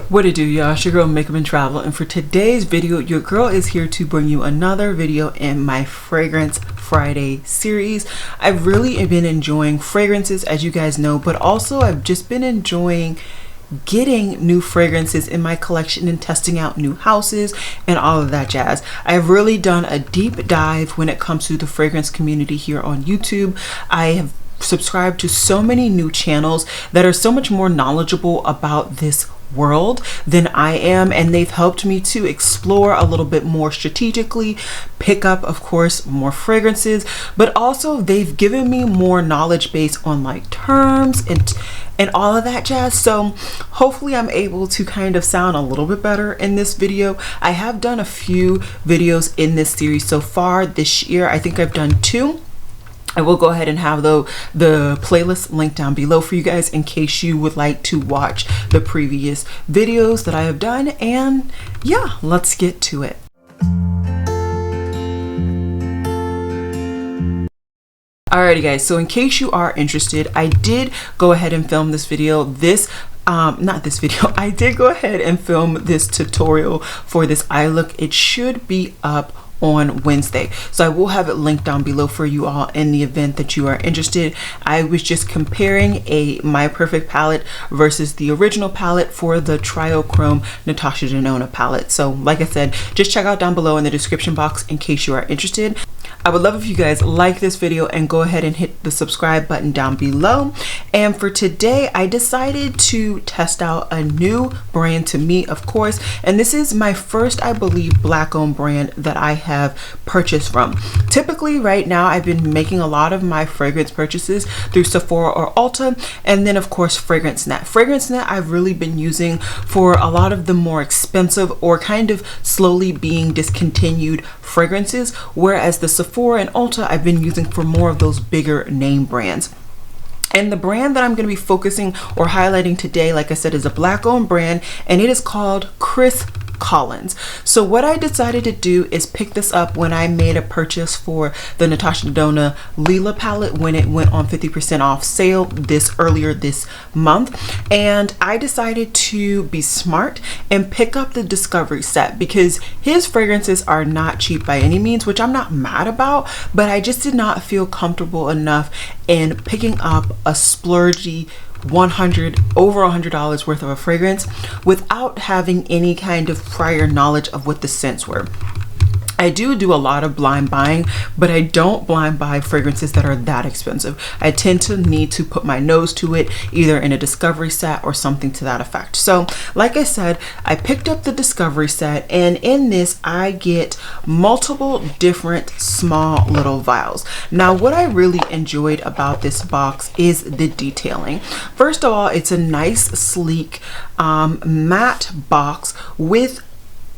What it do, y'all? It's your girl Makeup and Travel, and for today's video your girl is here to bring you another video in my Fragrance Friday series. I've really been enjoying fragrances, as you guys know, but also I've just been enjoying getting new fragrances in my collection and testing out new houses and all of that jazz. I've really done a deep dive when it comes to the fragrance community here on YouTube. I have subscribed to so many new channels that are so much more knowledgeable about this world than I am, and they've helped me to explore a little bit more strategically, pick up of course more fragrances, but also they've given me more knowledge base on like terms and all of that jazz. So hopefully I'm able to kind of sound a little bit better in this video. I have done a few videos in this series so far this year. I think I've done 2. I will go ahead and have the playlist linked down below for you guys in case you would like to watch the previous videos that I have done. And yeah, let's get to it. Alrighty guys, so in case you are interested, I did go ahead and film this video. I did go ahead and film this tutorial for this eye look. It should be up on Wednesday, so I will have it linked down below for you all in the event that you are interested. I was just comparing My Perfect palette versus the original palette for the Triochrome Natasha Denona palette. So like I said, just check out down below in the description box in case you are interested. I would love if you guys like this video and go ahead and hit the subscribe button down below. And for today, I decided to test out a new brand to me, of course, and this is my first, I believe, black owned brand that I have purchased from. Typically right now I've been making a lot of my fragrance purchases through Sephora or Ulta, and then of course FragranceNet I've really been using for a lot of the more expensive or kind of slowly being discontinued fragrances, whereas the Sephora and Ulta I've been using for more of those bigger name brands. And the brand that I'm going to be focusing or highlighting today, like I said, is a black owned brand, and it is called Chris Collins. So what I decided to do is pick this up when I made a purchase for the Natasha Denona Lila palette when it went on 50% off sale earlier this month, and I decided to be smart and pick up the Discovery set because his fragrances are not cheap by any means, which I'm not mad about, but I just did not feel comfortable enough in picking up a splurgy over $100 worth of a fragrance without having any kind of prior knowledge of what the scents were. I do a lot of blind buying, but I don't blind buy fragrances that are that expensive. I tend to need to put my nose to it, either in a Discovery set or something to that effect. So like I said, I picked up the Discovery set, and in this I get multiple different small little vials. Now what I really enjoyed about this box is the detailing. First of all, it's a nice sleek matte box with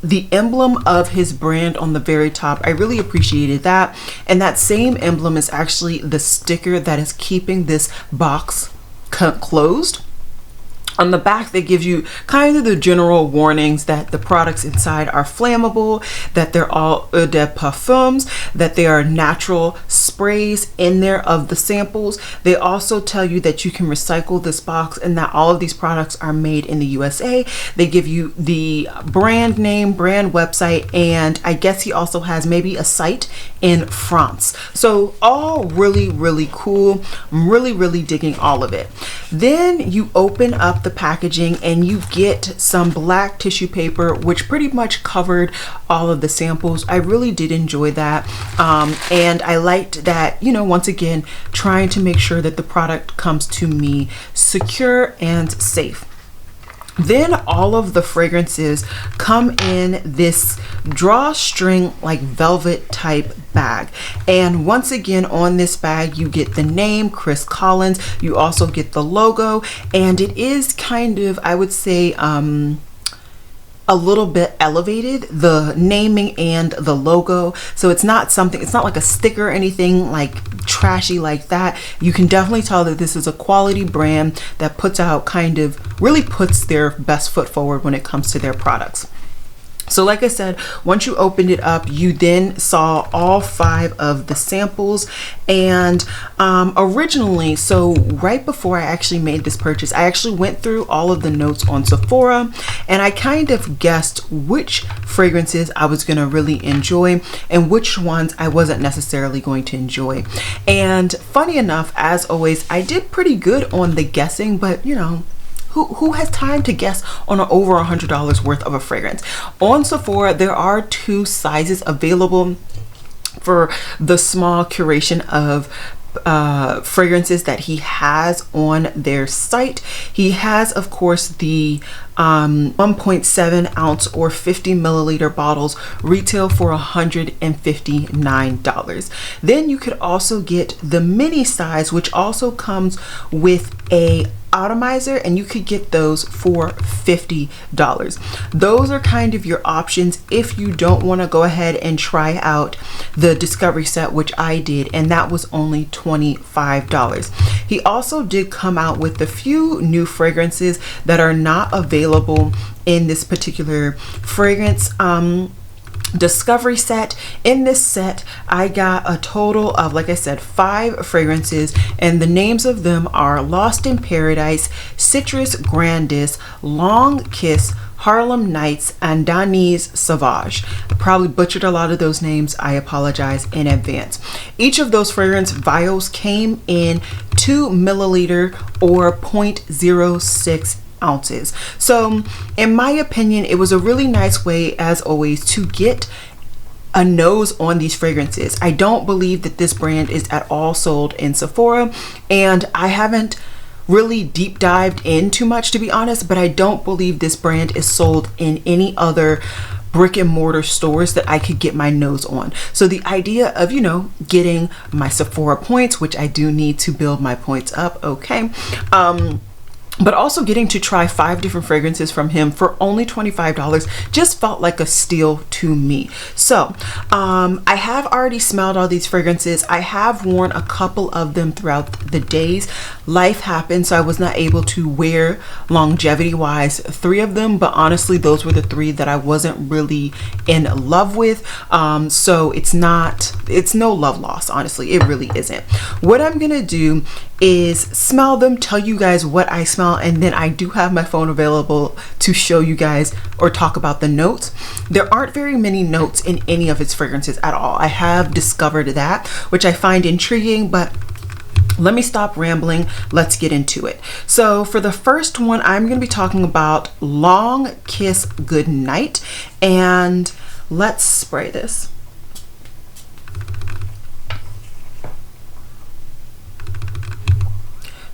the emblem of his brand on the very top. I really appreciated that, and that same emblem is actually the sticker that is keeping this box closed. On the back, they give you kind of the general warnings that the products inside are flammable, that they're all eau de parfums, that they are natural sprays in there of the samples. They also tell you that you can recycle this box and that all of these products are made in the USA. They give you the brand name, brand website, and I guess he also has maybe a site in France. So all really, really cool. I'm really digging all of it. Then you open up the packaging and you get some black tissue paper which pretty much covered all of the samples. I really did enjoy that, and I liked that, you know, once again trying to make sure that the product comes to me secure and safe. Then all of the fragrances come in this drawstring like velvet type bag, and once again on this bag you get the name Chris Collins. You also get the logo, and it is kind of, I would say, a little bit elevated, the naming and the logo. So it's not like a sticker or anything like trashy like that. You can definitely tell that this is a quality brand that really puts their best foot forward when it comes to their products. So like I said, once you opened it up, you then saw all 5 of the samples. And originally, so right before I actually made this purchase, I actually went through all of the notes on Sephora, and I kind of guessed which fragrances I was going to really enjoy and which ones I wasn't necessarily going to enjoy. And funny enough, as always, I did pretty good on the guessing, but you know, who has time to guess on over $100 worth of a fragrance? On Sephora, there are 2 sizes available for the small curation of fragrances that he has on their site. He has, of course, the 1.7 ounce or 50 milliliter bottles, retail for $159. Then you could also get the mini size, which also comes with a atomizer, and you could get those for $50. Those are kind of your options if you don't want to go ahead and try out the discovery set, which I did, and that was only $25. He also did come out with a few new fragrances that are not available in this particular fragrance discovery set. In this set, I got a total of, like I said, 5 fragrances, and the names of them are Lost in Paradise, Citrus Grandis, Long Kiss, Harlem Nights, and Danci Sauvage. I probably butchered a lot of those names. I apologize in advance. Each of those fragrance vials came in 2 milliliter or 0.06 ounces. So in my opinion, it was a really nice way, as always, to get a nose on these fragrances. I don't believe that this brand is at all sold in Sephora, and I haven't really deep dived in too much, to be honest, but I don't believe this brand is sold in any other brick and mortar stores that I could get my nose on. So the idea of, you know, getting my Sephora points, which I do need to build my points up, okay, but also getting to try 5 different fragrances from him for only $25 just felt like a steal to me. So I have already smelled all these fragrances. I have worn a couple of them throughout the days. Life happened, so I was not able to wear longevity wise 3 of them, but honestly those were the 3 that I wasn't really in love with. So it's no love loss, honestly. It really isn't. What I'm gonna do is smell them, tell you guys what I smell, and then I do have my phone available to show you guys or talk about the notes. There aren't very many notes in any of its fragrances at all. I have discovered that, which I find intriguing, but let me stop rambling. Let's get into it. So for the first one, I'm going to be talking about Long Kiss Goodnight, and let's spray this.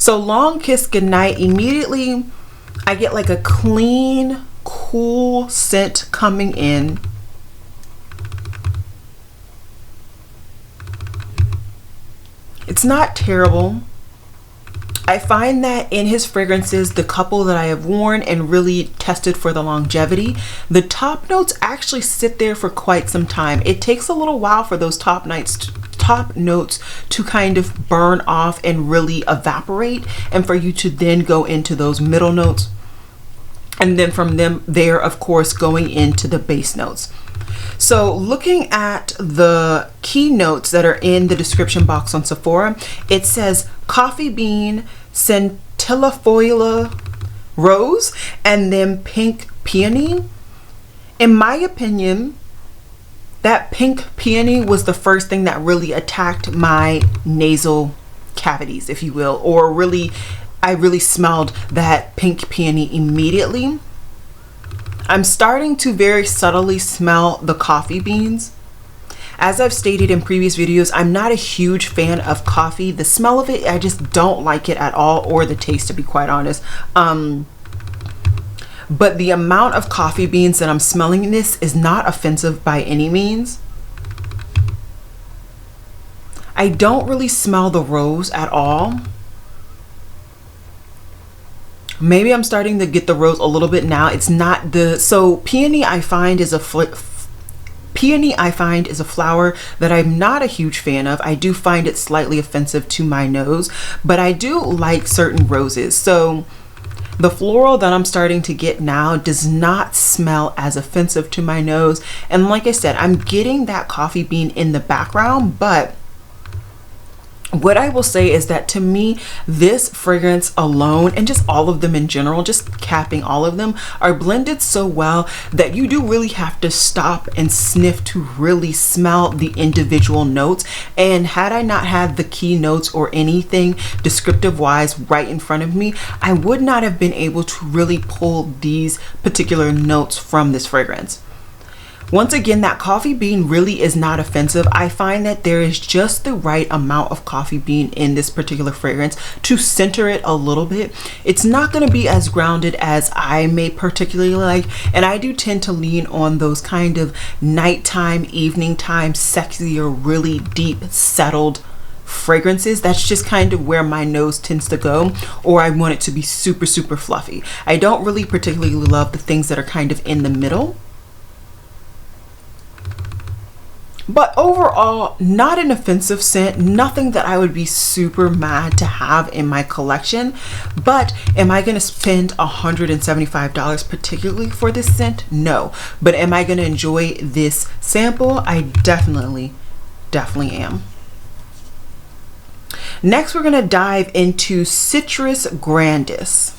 So Long Kiss Goodnight, immediately I get like a clean, cool scent coming in. It's not terrible. I find that in his fragrances, the couple that I have worn and really tested for the longevity, the top notes actually sit there for quite some time. It takes a little while for those top notes to kind of burn off and really evaporate, and for you to then go into those middle notes, and then from there, of course, going into the base notes. So looking at the key notes that are in the description box on Sephora, it says coffee bean, centilfoil rose, and then pink peony. In my opinion, that pink peony was the first thing that really attacked my nasal cavities, if you will, or I really smelled that pink peony immediately. I'm starting to very subtly smell the coffee beans. As I've stated in previous videos, I'm not a huge fan of coffee. The smell of it, I just don't like it at all, or the taste, to be quite honest. But the amount of coffee beans that I'm smelling in this is not offensive by any means. I don't really smell the rose at all. Maybe I'm starting to get the rose a little bit now. It's not so peony I find is a flower that I'm not a huge fan of. I do find it slightly offensive to my nose, but I do like certain roses. So The floral that I'm starting to get now does not smell as offensive to my nose. And like I said, I'm getting that coffee bean in the background, but what I will say is that to me, this fragrance alone, and just all of them in general, just capping all of them, are blended so well that you do really have to stop and sniff to really smell the individual notes. And had I not had the key notes or anything descriptive wise right in front of me, I would not have been able to really pull these particular notes from this fragrance. Once again, that coffee bean really is not offensive. I find that there is just the right amount of coffee bean in this particular fragrance to center it a little bit. It's not going to be as grounded as I may particularly like, and I do tend to lean on those kind of nighttime, evening time, sexier, really deep, settled fragrances. That's just kind of where my nose tends to go, or I want it to be super, super fluffy. I don't really particularly love the things that are kind of in the middle. But overall, not an offensive scent, nothing that I would be super mad to have in my collection. But am I going to spend $175 particularly for this scent? No. But am I going to enjoy this sample? I definitely am. Next, we're going to dive into Citrus Grandis.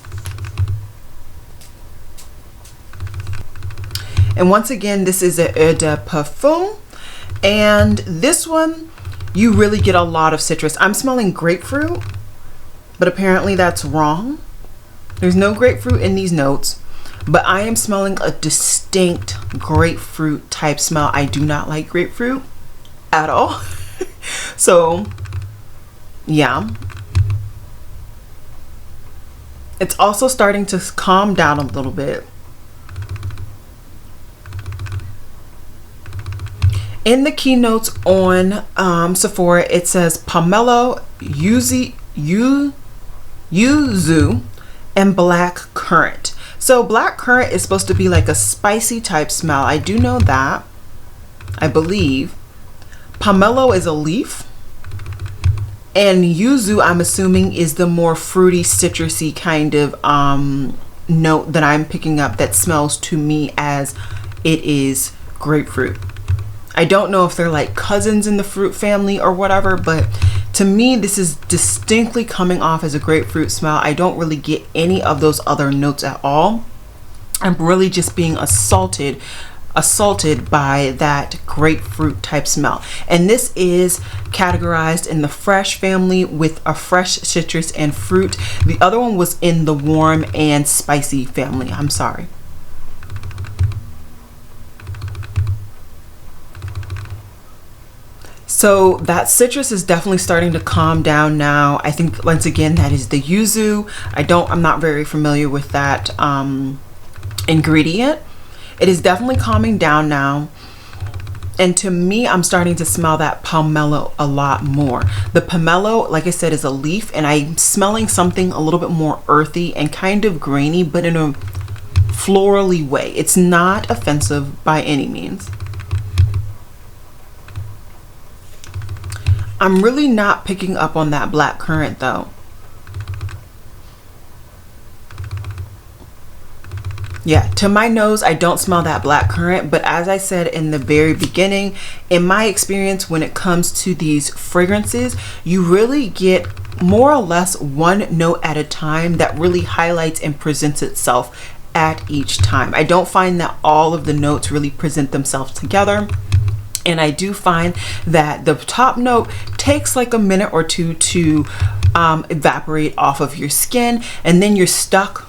And once again, this is a Eau de Parfum. And this one, you really get a lot of citrus. I'm smelling grapefruit, but apparently that's wrong. There's no grapefruit in these notes, but I am smelling a distinct grapefruit type smell. I do not like grapefruit at all. So, yeah. It's also starting to calm down a little bit. In the keynotes on Sephora, it says pomelo, yuzu, and black currant. So black currant is supposed to be like a spicy type smell. I do know that, I believe. Pomelo is a leaf. And yuzu, I'm assuming, is the more fruity, citrusy kind of note that I'm picking up that smells to me as it is grapefruit. I don't know if they're like cousins in the fruit family or whatever, but to me, this is distinctly coming off as a grapefruit smell. I don't really get any of those other notes at all. I'm really just being assaulted by that grapefruit type smell. And this is categorized in the fresh family with a fresh citrus and fruit. The other one was in the warm and spicy family. I'm sorry. So that citrus is definitely starting to calm down now. I think once again that is the yuzu. I'm not very familiar with that ingredient. It is definitely calming down now. And to me, I'm starting to smell that pomelo a lot more. The pomelo, like I said, is a leaf, and I'm smelling something a little bit more earthy and kind of grainy, but in a florally way. It's not offensive by any means. I'm really not picking up on that black currant though. Yeah, to my nose, I don't smell that black currant, but as I said in the very beginning, in my experience, when it comes to these fragrances, you really get more or less one note at a time that really highlights and presents itself at each time. I don't find that all of the notes really present themselves together. And I do find that the top note takes like a minute or two to evaporate off of your skin, and then you're stuck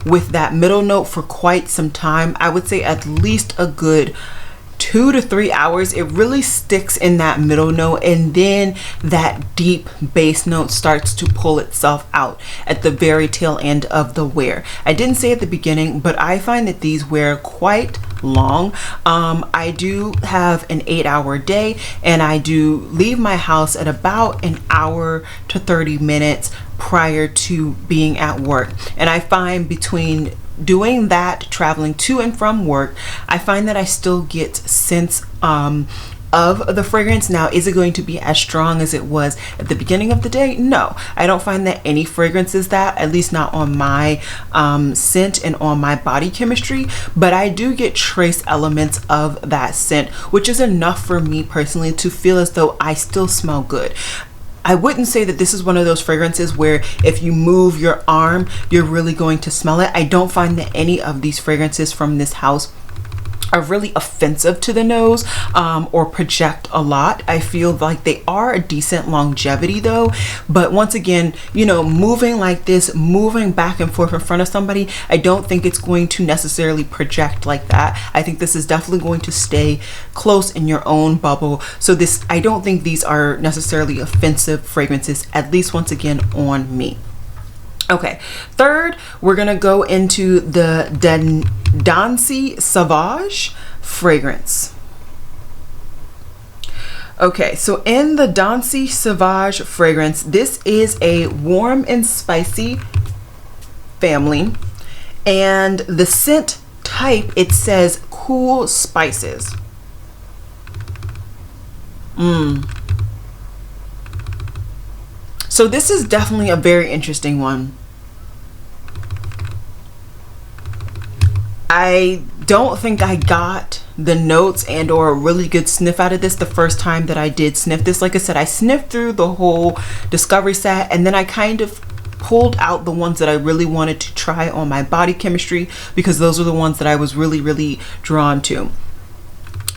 with that middle note for quite some time. I would say at least a good 2 to 3 hours. It really sticks in that middle note, and then that deep bass note starts to pull itself out at the very tail end of the wear. I didn't say at the beginning, but I find that these wear quite long. I do have an 8-hour day, and I do leave my house at about an hour to 30 minutes prior to being at work. And I find between doing that, traveling to and from work, I find that I still get scents of the fragrance. Now, is it going to be as strong as it was at the beginning of the day? No, I don't find that any fragrance is that, at least not on my scent and on my body chemistry, but I do get trace elements of that scent, which is enough for me personally to feel as though I still smell good. I wouldn't say that this is one of those fragrances where if you move your arm, you're really going to smell it. I don't find that any of these fragrances from this house are really offensive to the nose or project a lot. I feel like they are a decent longevity though, but once again, you know, moving like this, moving back and forth in front of somebody, I don't think it's going to necessarily project like that. I think this is definitely going to stay close in your own bubble. So this, I don't think these are necessarily offensive fragrances, at least once again on me. Okay, third, we're gonna go into the Danci Sauvage fragrance. Okay, so in the Danci Sauvage fragrance, this is a warm and spicy family, and the scent type, it says cool spices. So this is definitely a very interesting one. I don't think I got the notes and or a really good sniff out of this the first time that I did sniff this. Like I said, I sniffed through the whole discovery set, and then I kind of pulled out the ones that I really wanted to try on my body chemistry, because those are the ones that I was really drawn to.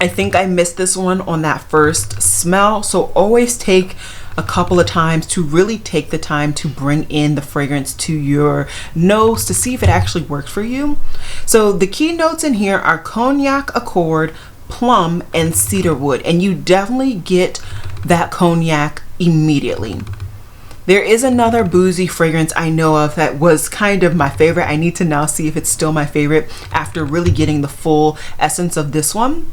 I think I missed this one on that first smell, so always take a couple of times to really take the time to bring in the fragrance to your nose to see if it actually works for you. So the key notes in here are cognac accord, plum, and cedarwood, and you definitely get that cognac immediately. There is another boozy fragrance I know of that was kind of my favorite. I need to now see if it's still my favorite after really getting the full essence of this one.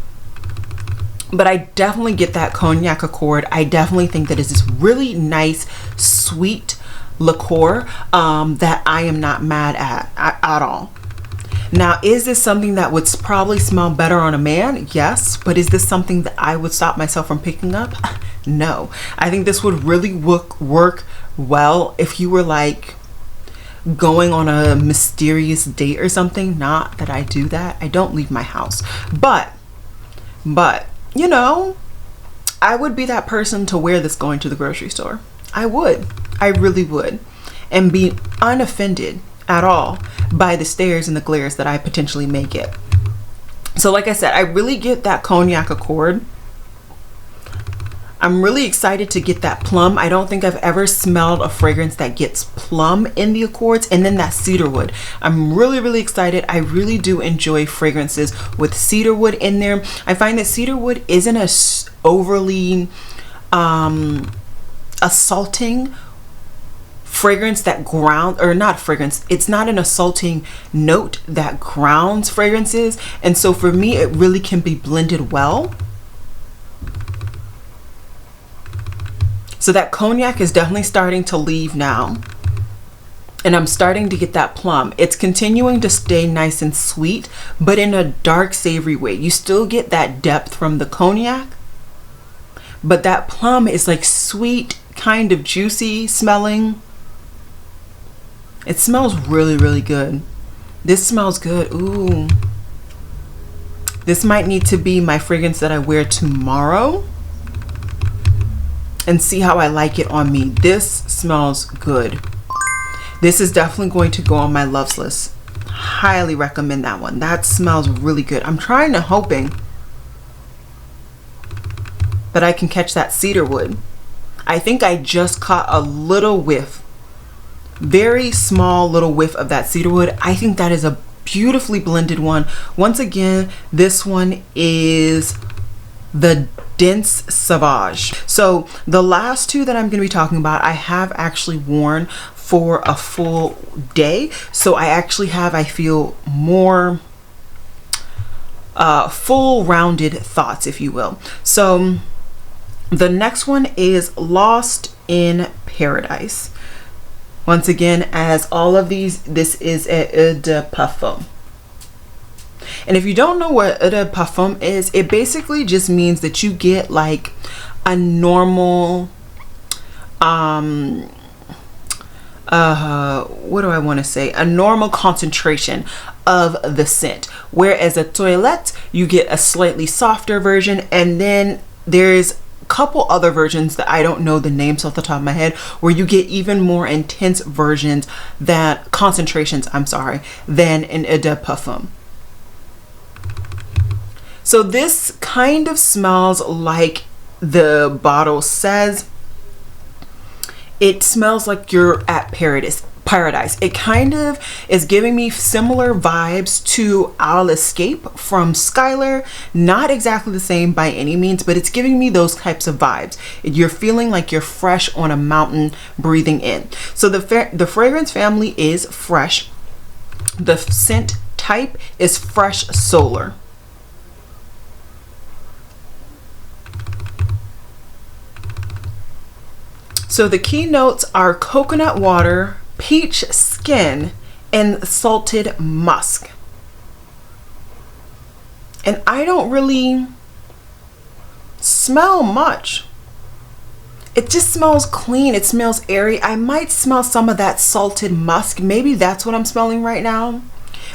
But I definitely get that cognac accord. I definitely think that is this really nice, sweet liqueur that I am not mad at all. Now, is this something that would probably smell better on a man? Yes. But is this something that I would stop myself from picking up? No. I think this would really work well if you were like going on a mysterious date or something. Not that I do that. I don't leave my house. But you know, I would be that person to wear this going to the grocery store. I would. I really would. And be unoffended at all by the stares and the glares that I potentially may get. So like I said, I really get that cognac accord. I'm really excited to get that plum. I don't think I've ever smelled a fragrance that gets plum in the accords, and then that cedarwood. I'm really excited. I really do enjoy fragrances with cedarwood in there. I find that cedarwood isn't a overly assaulting fragrance that ground, or not fragrance, it's not an assaulting note that grounds fragrances, and so for me it really can be blended well. So that cognac is definitely starting to leave now, and I'm starting to get that plum. It's continuing to stay nice and sweet, but in a dark savory way. You still get that depth from the cognac, but that plum is like sweet, kind of juicy smelling. It smells really good. This smells good. Ooh, this might need to be my fragrance that I wear tomorrow and see how I like it on me. This smells good. This is definitely going to go on my loves list. Highly recommend that one. That smells really good. I'm trying to hoping that I can catch that cedarwood. I think I just caught a little whiff, very small little whiff of that cedarwood. I think that is a beautifully blended one. Once again, this one is the Danci Sauvage. So the last two that I'm going to be talking about, I have actually worn for a full day. So I actually have, I feel, more full rounded thoughts, if you will. So the next one is Lost in Paradise. Once again, as all of these, this is a eau de parfum. And if you don't know what eau de parfum is, it basically just means that you get like a normal what do I want to say, a normal concentration of the scent, whereas a toilette you get a slightly softer version, and then there's a couple other versions that I don't know the names off the top of my head, where you get even more intense versions, that concentrations, I'm sorry, than an eau de parfum. So this kind of smells like the bottle says. It smells like you're at paradise. It kind of is giving me similar vibes to I'll Escape from Skylar. Not exactly the same by any means, but it's giving me those types of vibes. You're feeling like you're fresh on a mountain breathing in. So the fragrance family is fresh. The scent type is fresh solar. So the key notes are coconut water, peach skin, and salted musk. And I don't really smell much. It just smells clean. It smells airy. I might smell some of that salted musk. Maybe that's what I'm smelling right now.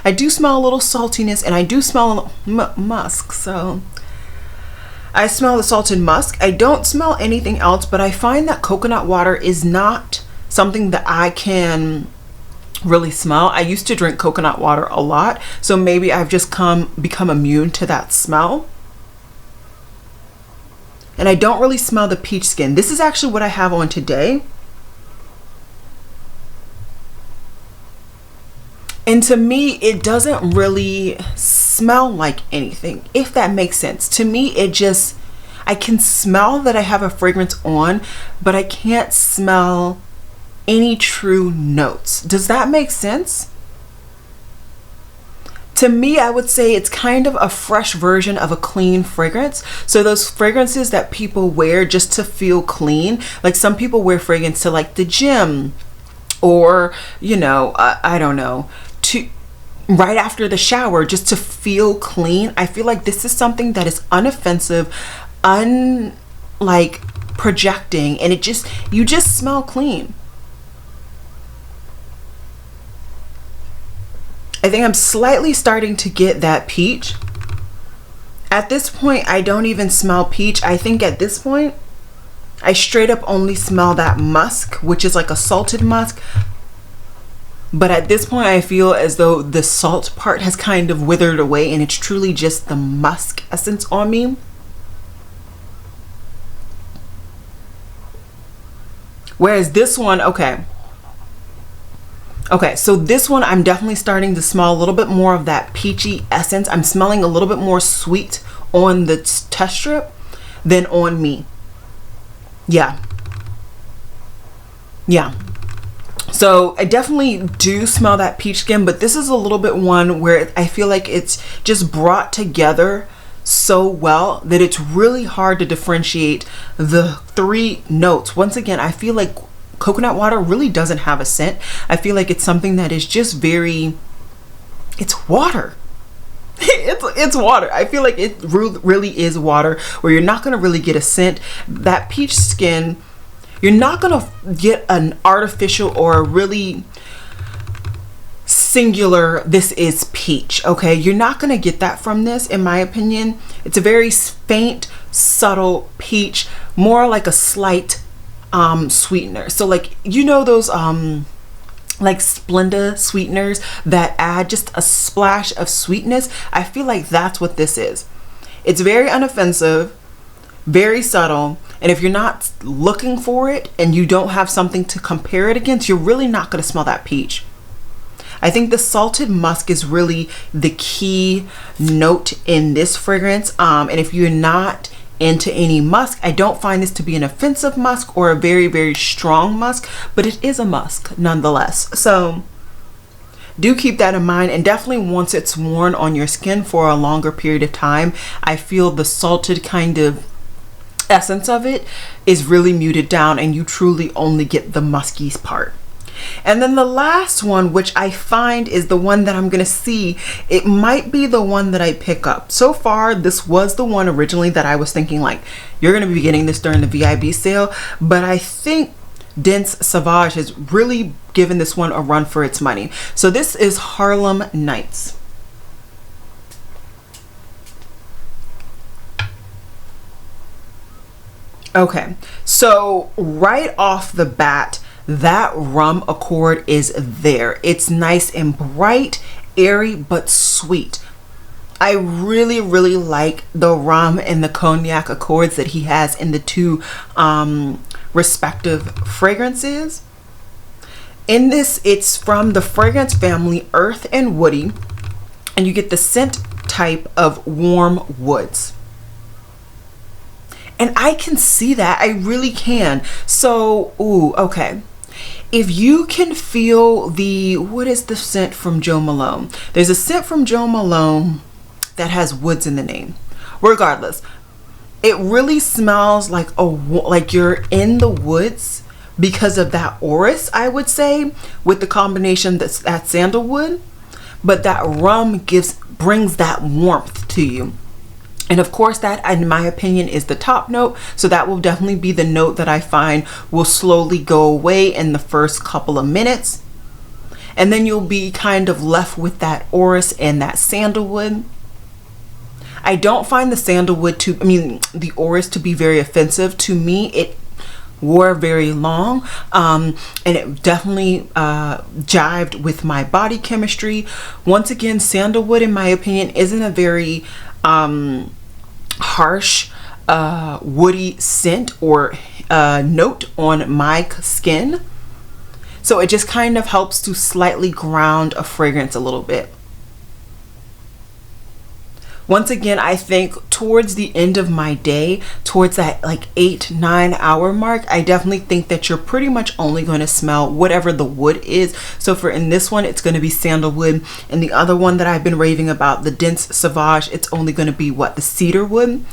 I do smell a little saltiness, and I do smell musk. So I smell the salted musk. I don't smell anything else, but I find that coconut water is not something that I can really smell. I used to drink coconut water a lot, so maybe I've just become immune to that smell. And I don't really smell the peach skin. This is actually what I have on today. And to me, it doesn't really smell like anything, if that makes sense. To me, it just, I can smell that I have a fragrance on, but I can't smell any true notes. Does that make sense? To me, I would say it's kind of a fresh version of a clean fragrance. So those fragrances that people wear just to feel clean, like some people wear fragrance to like the gym, or, you know, I don't know, to right after the shower just to feel clean. I feel like this is something that is unoffensive, like projecting, and you just smell clean. I think I'm slightly starting to get that peach. At this point, I don't even smell peach. I think at this point, I straight up only smell that musk, which is like a salted musk. But at this point, I feel as though the salt part has kind of withered away, and it's truly just the musk essence on me. Whereas this one, okay, so this one, I'm definitely starting to smell a little bit more of that peachy essence. I'm smelling a little bit more sweet on the test strip than on me. Yeah. So I definitely do smell that peach skin, but this is a little bit one where I feel like it's just brought together so well that it's really hard to differentiate the three notes. Once again, I feel like coconut water really doesn't have a scent. I feel like it's something that is just it's water. it's water. I feel like it really is water, where you're not going to really get a scent. That peach skin, you're not going to get an artificial or a really singular, this is peach, okay? You're not going to get that from this, in my opinion. It's a very faint, subtle peach, more like a slight sweetener. So like, you know, those like Splenda sweeteners that add just a splash of sweetness. I feel like that's what this is. It's very unoffensive, very subtle, and if you're not looking for it and you don't have something to compare it against, you're really not going to smell that peach. I think the salted musk is really the key note in this fragrance, and if you're not into any musk, I don't find this to be an offensive musk or a very, very strong musk, but it is a musk nonetheless. So do keep that in mind, and definitely once it's worn on your skin for a longer period of time, I feel the salted kind of essence of it is really muted down, and you truly only get the musky part. And then the last one, which I find is the one that I'm gonna see, it might be the one that I pick up. So far, this was the one originally that I was thinking like, you're gonna be getting this during the VIB sale, but I think Danci Sauvage has really given this one a run for its money. So this is Harlem Nights. Okay, so right off the bat, that rum accord is there. It's nice and bright, airy, but sweet. I really, really like the rum and the cognac accords that he has in the two respective fragrances. In this, it's from the fragrance family Earth and Woody, and you get the scent type of warm woods. And I can see that, I really can. So, ooh, okay. If you can feel the, what is the scent from Jo Malone? There's a scent from Jo Malone that has woods in the name. Regardless, it really smells like like you're in the woods because of that orris, I would say, with the combination that's that sandalwood, but that rum brings that warmth to you. And of course, that, in my opinion, is the top note. So that will definitely be the note that I find will slowly go away in the first couple of minutes. And then you'll be kind of left with that orris and that sandalwood. I don't find the sandalwood the orris to be very offensive. To me, it wore very long, and it definitely jived with my body chemistry. Once again, sandalwood, in my opinion, isn't a very harsh woody scent or note on my skin, so it just kind of helps to slightly ground a fragrance a little bit. Once again, I think towards the end of my day, towards that like 8-9 hour mark, I definitely think that you're pretty much only going to smell whatever the wood is. So in this one, it's going to be sandalwood, and the other one that I've been raving about, the Danci Sauvage, it's only going to be the cedar wood.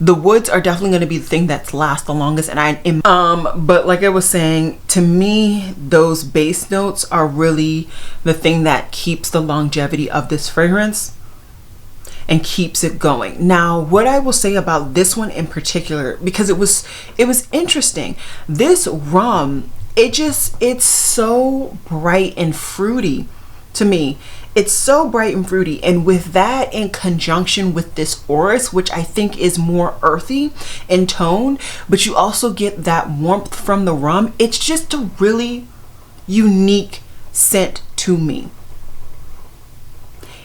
The woods are definitely going to be the thing that's last the longest. And but like I was saying, to me, those base notes are really the thing that keeps the longevity of this fragrance and keeps it going. Now, what I will say about this one in particular, because it was interesting, this rum, it's so bright and fruity to me. It's so bright and fruity, and with that in conjunction with this orris, which I think is more earthy in tone, but you also get that warmth from the rum. It's just a really unique scent to me.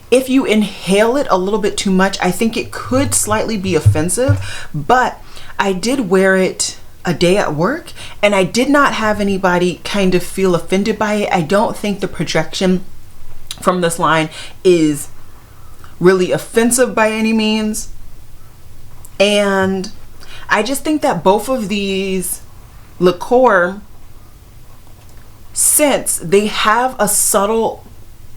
If you inhale it a little bit too much, I think it could slightly be offensive, but I did wear it a day at work and I did not have anybody kind of feel offended by it. I don't think the projection from this line is really offensive by any means. And I just think that both of these liqueur scents, they have a subtle,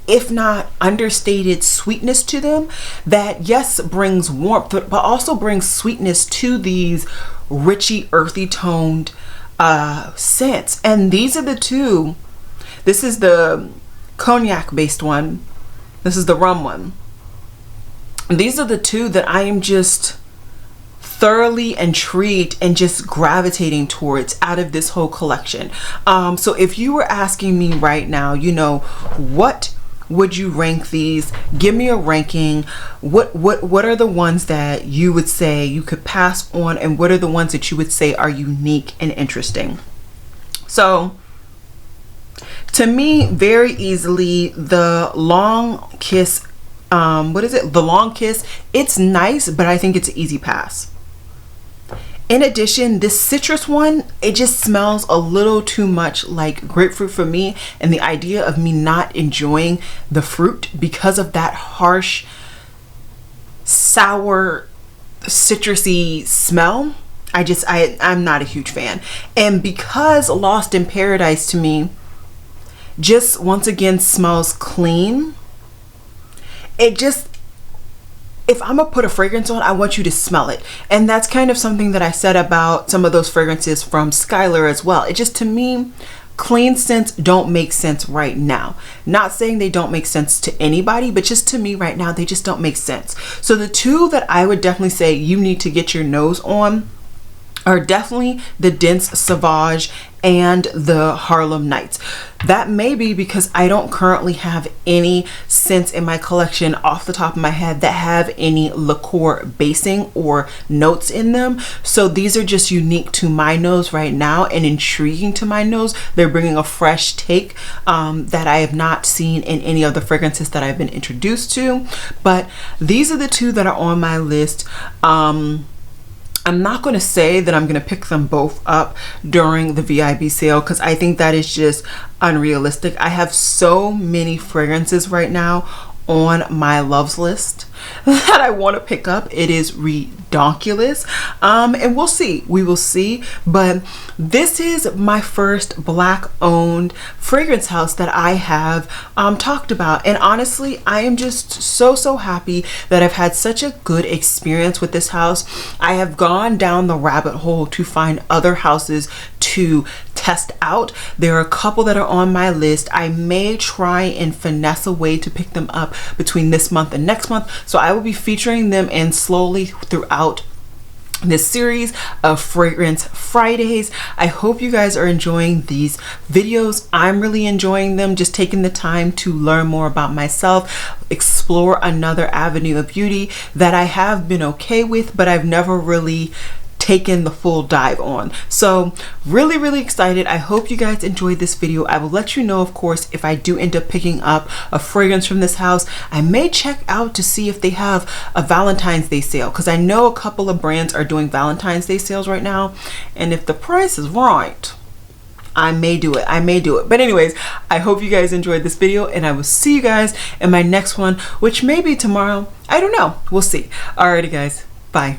if not understated, sweetness to them that, yes, brings warmth, but also brings sweetness to these richy, earthy toned scents. And these are the two. This is the cognac based one. This is the rum one. These are the two that I am just thoroughly intrigued and just gravitating towards out of this whole collection. So if you were asking me right now, you know, what would you rank these? Give me a ranking. What are the ones that you would say you could pass on, and what are the ones that you would say are unique and interesting? So to me, very easily, the Long Kiss, what is it? The Long Kiss. It's nice, but I think it's an easy pass. In addition, this citrus one, it just smells a little too much like grapefruit for me, and the idea of me not enjoying the fruit because of that harsh, sour, citrusy smell, I'm not a huge fan. And because Lost in Paradise to me just once again smells clean, it just, if I'm gonna put a fragrance on, I want you to smell it. And that's kind of something that I said about some of those fragrances from Skylar as well. It just, to me, clean scents don't make sense right now. Not saying they don't make sense to anybody, but just to me right now, they just don't make sense. So the two that I would definitely say you need to get your nose on are definitely the Danci Sauvage and the Harlem Nights. That may be because I don't currently have any scents in my collection off the top of my head that have any liqueur basing or notes in them. So these are just unique to my nose right now and intriguing to my nose. They're bringing a fresh take that I have not seen in any of the fragrances that I've been introduced to. But these are the two that are on my list. I'm not going to say that I'm going to pick them both up during the VIB sale because I think that is just unrealistic. I have so many fragrances right now on my loves list that I want to pick up. It is redonkulous, and we'll see. We will see. But this is my first Black owned fragrance house that I have talked about, and honestly I am just so happy that I've had such a good experience with this house. I have gone down the rabbit hole to find other houses to test out. There are a couple that are on my list. I may try and finesse a way to pick them up between this month and next month, so I will be featuring them and slowly throughout this series of Fragrance Fridays. I hope you guys are enjoying these videos. I'm really enjoying them, just taking the time to learn more about myself, explore another avenue of beauty that I have been okay with, but I've never really taken the full dive on. So really excited. I hope you guys enjoyed this video. I will let you know, of course, if I do end up picking up a fragrance from this house. I may check out to see if they have a Valentine's Day sale, because I know a couple of brands are doing Valentine's Day sales right now, and if the price is right, I may do it. But anyways, I hope you guys enjoyed this video, and I will see you guys in my next one, which may be tomorrow. I don't know. We'll see. Alrighty guys, bye.